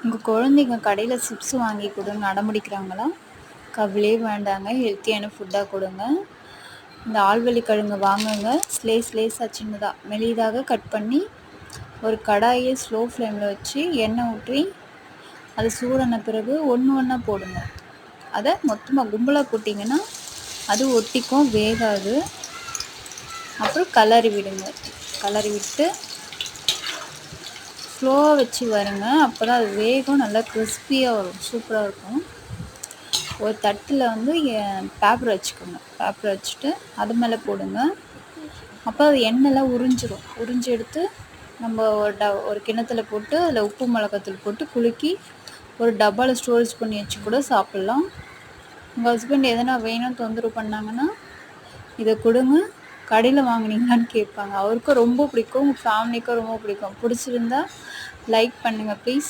உங்கள் குழந்தைங்க கடையில் சிப்ஸ் வாங்கி கொடுன்னு அடம்பிடிக்கிறாங்களா? கவலையே வேண்டாங்க, ஹெல்த்தியான ஃபுட்டாக கொடுங்க. இந்த ஆழ்வள்ளி கிழங்கு வாங்குங்க, ஸ்லேஸாக சின்னதாக மெலிதாக கட் பண்ணி ஒரு கடாயை ஸ்லோ ஃப்ளேமில் வச்சு எண்ணெய் ஊற்றி அது சூடான பிறகு ஒன்று ஒன்றா போடுங்க. அதை மொத்தமாக கும்பலாக போட்டிங்கன்னா அது ஒட்டிக்கும், வேகாது. அப்புறம் கலரி விடுங்க. கலரி விட்டு ஸ்லோவாக வச்சு வருங்க. அப்போ தான் அது வேகும், நல்லா கிறிஸ்பியாக வரும், சூப்பராக இருக்கும். ஒரு தட்டில் வந்து பேப்பர் வச்சுக்கோங்க. பேப்பர் வச்சுட்டு அது மேலே போடுங்க. அப்போ அது எண்ணெய்லாம் உறிஞ்சி எடுத்து நம்ம ஒரு கிண்ணத்துல போட்டு அதில் உப்பு மிளகாத்தூள் போட்டு குலுக்கி ஒரு டப்பாவில் ஸ்டோரேஜ் பண்ணி வச்சு கூட சாப்பிட்லாம். உங்கள் ஹஸ்பண்ட் எதனா வேணும் தொந்தரவு பண்ணாங்கன்னா இதை கொடுங்க. கடையில் வாங்கினீங்களான்னு கேட்பாங்க. அவருக்கும் ரொம்ப பிடிக்கும், உங்கள் ஃபேமிலிக்கும் ரொம்ப பிடிக்கும். பிடிச்சிருந்தா லைக் பண்ணுங்கள் ப்ளீஸ்.